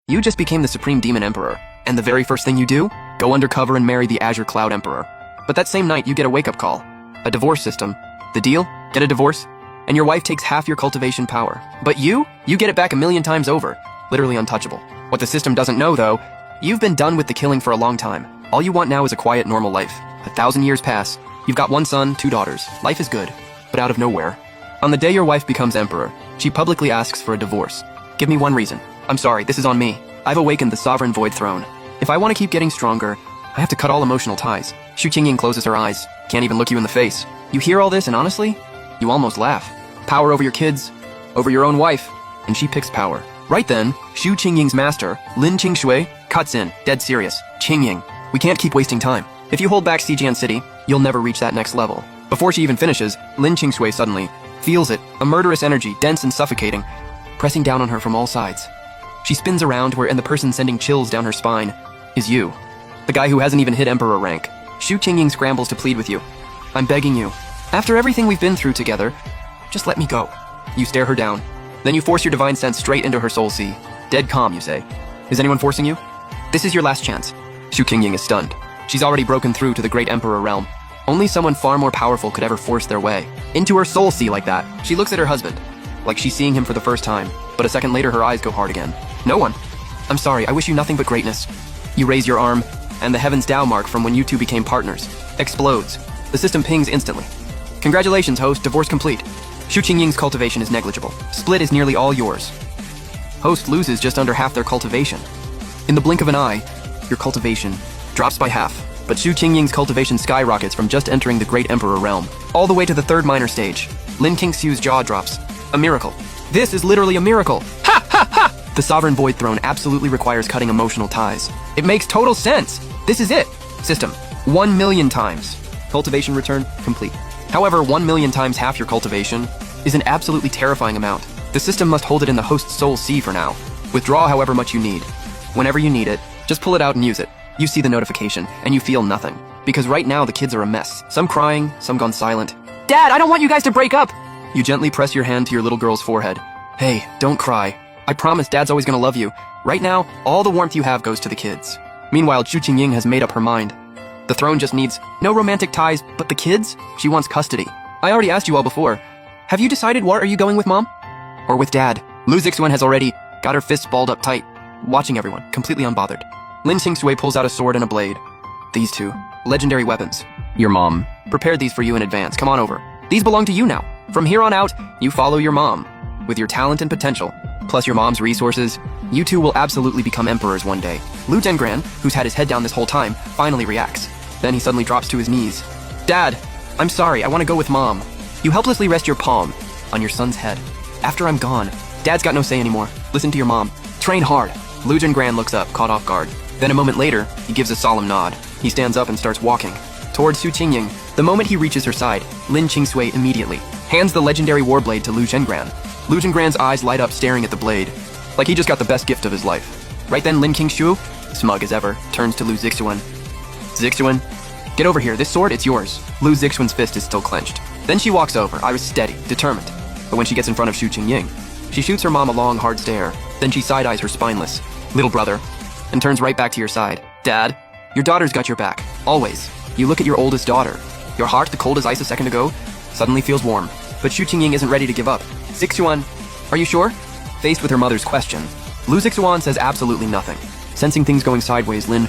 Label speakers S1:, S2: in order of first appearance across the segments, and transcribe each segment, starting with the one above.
S1: You just became the Supreme Demon Emperor, and the very first thing you do? Go undercover and marry the Azure Cloud Emperor. But that same night, you get a wake-up call. A divorce system. The deal? Get a divorce, and your wife takes half your cultivation power. But you get it back 1,000,000 times over. Literally untouchable. What the system doesn't know, though, you've been done with the killing for a long time. All you want now is a quiet, normal life. 1,000 years pass. You've got 1 son, 2 daughters. Life is good, but out of nowhere. On the day your wife becomes emperor, she publicly asks for a divorce. Give me one reason. I'm sorry, this is on me. I've awakened the sovereign void throne. If I want to keep getting stronger, I have to cut all emotional ties. Xu Qingying closes her eyes. Can't even look you in the face. You hear all this, and honestly, you almost laugh. Power over your kids, over your own wife, and she picks power. Right then, Xu Qingying's master, Lin Qingshui, cuts in, dead serious. Qingying, we can't keep wasting time. If you hold back Xijian City, you'll never reach that next level. Before she even finishes, Lin Qingshui suddenly feels it, a murderous energy, dense and suffocating, pressing down on her from all sides. She spins around and the person sending chills down her spine is you. The guy who hasn't even hit Emperor rank. Xu Qingying scrambles to plead with you. I'm begging you. After everything we've been through together, just let me go. You stare her down. Then you force your divine sense straight into her soul sea. Dead calm, you say. Is anyone forcing you? This is your last chance. Xu Qingying is stunned. She's already broken through to the great Emperor realm. Only someone far more powerful could ever force their way into her soul sea like that. She looks at her husband, like she's seeing him for the first time, but a second later her eyes go hard again. No one. I'm sorry, I wish you nothing but greatness. You raise your arm, and the Heaven's Tao mark from when you two became partners explodes. The system pings instantly. Congratulations, host, divorce complete. Xu Qingying's cultivation is negligible. Split is nearly all yours. Host loses just under half their cultivation. In the blink of an eye, your cultivation drops by half. But Xu Qingying's cultivation skyrockets from just entering the Great Emperor realm, all the way to the 3rd minor stage. Lin Qingshui's jaw drops. A miracle. This is literally a miracle. Ha ha ha! The Sovereign Void Throne absolutely requires cutting emotional ties. It makes total sense. This is it. System. 1,000,000 times. Cultivation return complete. However, 1,000,000 times half your cultivation is an absolutely terrifying amount. The system must hold it in the host's soul sea for now. Withdraw however much you need. Whenever you need it, just pull it out and use it. You see the notification, and you feel nothing. Because right now the kids are a mess. Some crying, some gone silent. Dad, I don't want you guys to break up! You gently press your hand to your little girl's forehead. Hey, don't cry. I promise Dad's always gonna love you. Right now, all the warmth you have goes to the kids. Meanwhile, Xu Qingying has made up her mind. The throne just needs no romantic ties, but the kids? She wants custody. I already asked you all before. Have you decided what are you going with, Mom? Or with Dad? Lu Zixuan has already got her fists balled up tight, watching everyone, completely unbothered. Lin Qingshui pulls out a sword and a blade. These two, legendary weapons. Your mom prepared these for you in advance. Come on over. These belong to you now. From here on out, you follow your mom. With your talent and potential, plus your mom's resources, you two will absolutely become emperors one day. Lu Zhenggran, who's had his head down this whole time, finally reacts. Then he suddenly drops to his knees. Dad, I'm sorry, I want to go with Mom. You helplessly rest your palm on your son's head. After I'm gone, Dad's got no say anymore. Listen to your mom. Train hard. Lu Zhenggran looks up, caught off guard. Then a moment later, he gives a solemn nod. He stands up and starts walking towards Xu Qingying. The moment he reaches her side, Lin Qingshui immediately hands the legendary warblade to Lu Zhenggran. Lu Zhenggran's eyes light up staring at the blade, like he just got the best gift of his life. Right then, Lin Qingshu, smug as ever, turns to Lu Zixuan. Zixuan, get over here. This sword, it's yours. Lu Zixuan's fist is still clenched. Then she walks over, iris steady, determined. But when she gets in front of Xu Qingying, she shoots her mom a long, hard stare. Then she side-eyes her spineless little brother and turns right back to your side. Dad, your daughter's got your back. Always. You look at your oldest daughter. Your heart, the cold as ice a second ago, suddenly feels warm. But Xu Qingying isn't ready to give up. Zixuan, are you sure? Faced with her mother's question, Lu Zixuan says absolutely nothing. Sensing things going sideways, Lin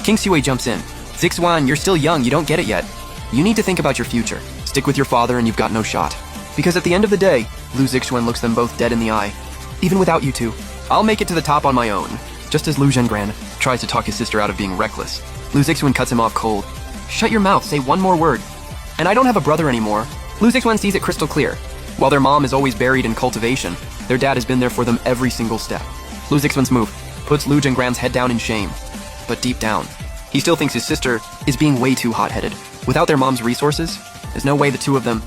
S1: Qingshui jumps in. Zixuan, you're still young, you don't get it yet. You need to think about your future. Stick with your father and you've got no shot. Because at the end of the day, Lu Zixuan looks them both dead in the eye. Even without you two, I'll make it to the top on my own. Just as Lu Zhenggran tries to talk his sister out of being reckless, Lu Zixuan cuts him off cold. Shut your mouth, say one more word. And I don't have a brother anymore. Lu Zixuan sees it crystal clear. While their mom is always buried in cultivation, their dad has been there for them every single step. Lu Zixuan's move puts Lu Zhenggran's head down in shame. But deep down, he still thinks his sister is being way too hot-headed. Without their mom's resources, there's no way the two of them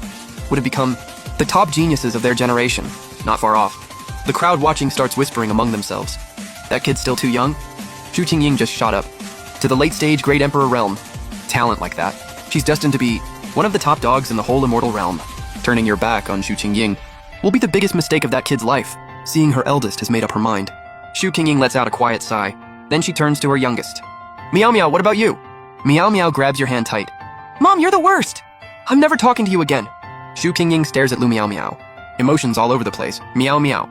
S1: would have become the top geniuses of their generation. Not far off, the crowd watching starts whispering among themselves. That kid's still too young? Xu Qingying just shot up to the late-stage Great Emperor realm. Talent like that, she's destined to be one of the top dogs in the whole immortal realm. Turning your back on Xu Qingying will be the biggest mistake of that kid's life. Seeing her eldest has made up her mind. Shu Qingying lets out a quiet sigh. Then she turns to her youngest. Meow Meow, what about you? Meow Meow grabs your hand tight. Mom, you're the worst! I'm never talking to you again. Shu Qingying stares at Lu Meow Meow. Emotions all over the place. Meow Meow.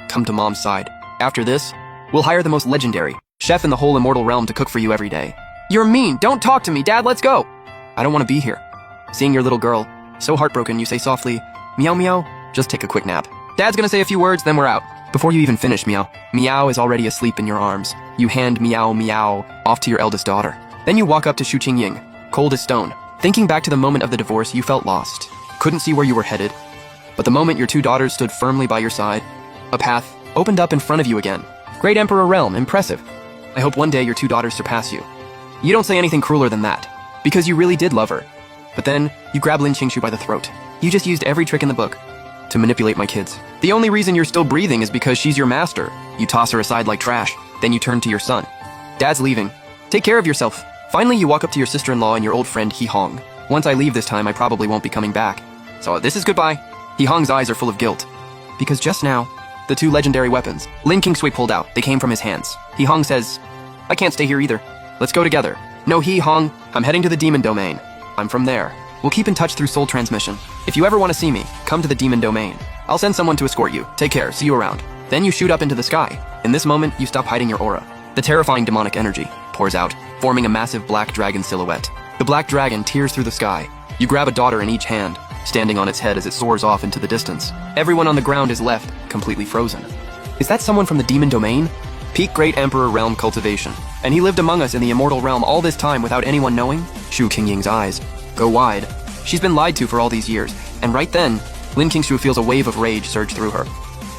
S1: Come to Mom's side. After this, we'll hire the most legendary chef in the whole immortal realm to cook for you every day. You're mean. Don't talk to me, Dad. Let's go. I don't want to be here. Seeing your little girl, so heartbroken, you say softly, Meow Meow, just take a quick nap. Dad's gonna say a few words, then we're out. Before you even finish, Meow, Meow is already asleep in your arms. You hand Meow Meow off to your eldest daughter. Then you walk up to Shu Qingying, cold as stone. Thinking back to the moment of the divorce, you felt lost. Couldn't see where you were headed. But the moment your two daughters stood firmly by your side, a path opened up in front of you again. Great Emperor Realm, impressive. I hope one day your two daughters surpass you. You don't say anything crueler than that, because you really did love her. But then, you grab Lin Qingshu by the throat. You just used every trick in the book to manipulate my kids. The only reason you're still breathing is because she's your master. You toss her aside like trash, then you turn to your son. Dad's leaving. Take care of yourself. Finally, you walk up to your sister-in-law and your old friend He Hong. Once I leave this time, I probably won't be coming back. So this is goodbye. He Hong's eyes are full of guilt. Because just now, the two legendary weapons Lin Qingshui pulled out, they came from his hands. He Hong says, I can't stay here either. Let's go together. No, He Hong, I'm heading to the demon domain. I'm from there. We'll keep in touch through soul transmission. If you ever want to see me, come to the demon domain. I'll send someone to escort you. Take care, see you around. Then you shoot up into the sky. In this moment, you stop hiding your aura. The terrifying demonic energy pours out, forming a massive black dragon silhouette. The black dragon tears through the sky. You grab a daughter in each hand, standing on its head as it soars off into the distance. Everyone on the ground is left, completely frozen. Is that someone from the demon domain? Peak Great Emperor Realm cultivation. And he lived among us in the immortal realm all this time without anyone knowing? Shu Qingying's eyes go wide. She's been lied to for all these years, and right then, Lin Qingshu feels a wave of rage surge through her.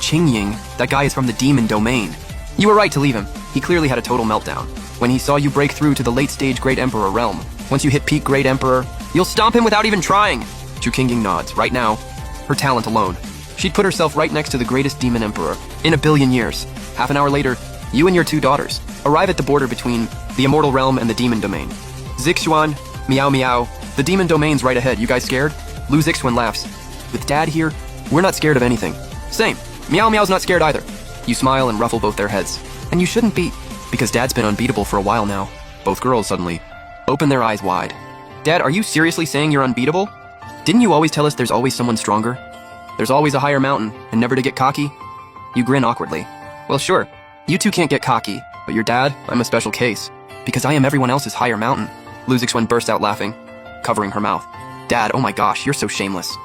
S1: Qingying, that guy is from the demon domain. You were right to leave him. He clearly had a total meltdown. When he saw you break through to the late-stage Great Emperor realm, once you hit peak Great Emperor, you'll stomp him without even trying. Shu Qingying nods. Right now, her talent alone, she'd put herself right next to the greatest demon emperor in a billion years. Half an hour later, you and your two daughters arrive at the border between the immortal realm and the demon domain. Zixuan, Meow Meow, the demon domain's right ahead. You guys scared? Lu Zixuan laughs. With Dad here, we're not scared of anything. Same. Meow Meow's not scared either. You smile and ruffle both their heads. And you shouldn't be, because Dad's been unbeatable for a while now. Both girls suddenly open their eyes wide. Dad, are you seriously saying you're unbeatable? Didn't you always tell us there's always someone stronger? There's always a higher mountain, and never to get cocky? You grin awkwardly. Well, sure. You two can't get cocky, but your dad, I'm a special case. Because I am everyone else's higher mountain. Lu Zixuan burst out laughing, covering her mouth. Dad, oh my gosh, you're so shameless.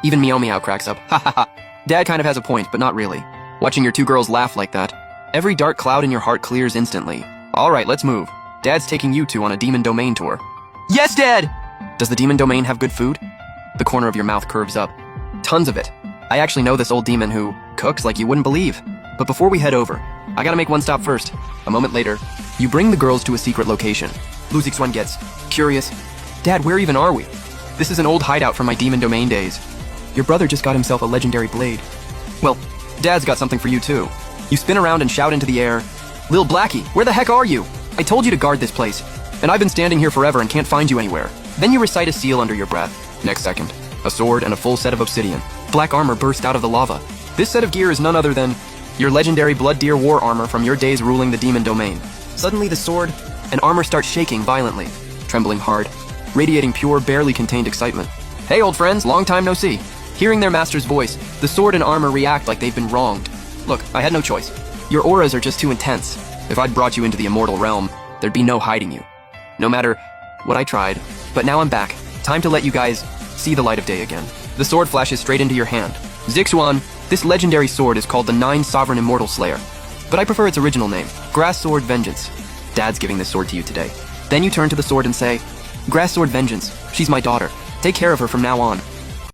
S1: Even Meow Meow cracks up. Ha ha ha. Dad kind of has a point, but not really. Watching your two girls laugh like that, every dark cloud in your heart clears instantly. Alright, let's move. Dad's taking you two on a demon domain tour. Yes, Dad! Does the demon domain have good food? The corner of your mouth curves up. Tons of it. I actually know this old demon who cooks like you wouldn't believe. But before we head over, I gotta make one stop first. A moment later, you bring the girls to a secret location. Lu Zixuan gets curious. Dad, where even are we? This is an old hideout from my demon domain days. Your brother just got himself a legendary blade. Well, Dad's got something for you too. You spin around and shout into the air, Lil Blackie, where the heck are you? I told you to guard this place, and I've been standing here forever and can't find you anywhere. Then you recite a seal under your breath. Next second, a sword and a full set of obsidian. Black armor burst out of the lava. This set of gear is none other than your legendary Blood Deer war armor from your days ruling the demon domain. Suddenly the sword and armor start shaking violently, trembling hard, radiating pure, barely contained excitement. Hey old friends, long time no see. Hearing their master's voice, the sword and armor react like they've been wronged. Look, I had no choice. Your auras are just too intense. If I'd brought you into the immortal realm, there'd be no hiding you. No matter what I tried, but now I'm back. Time to let you guys see the light of day again. The sword flashes straight into your hand. Zixuan, this legendary sword is called the Nine Sovereign Immortal Slayer, but I prefer its original name, Grass Sword Vengeance. Dad's giving this sword to you today. Then you turn to the sword and say, Grass Sword Vengeance, she's my daughter. Take care of her from now on.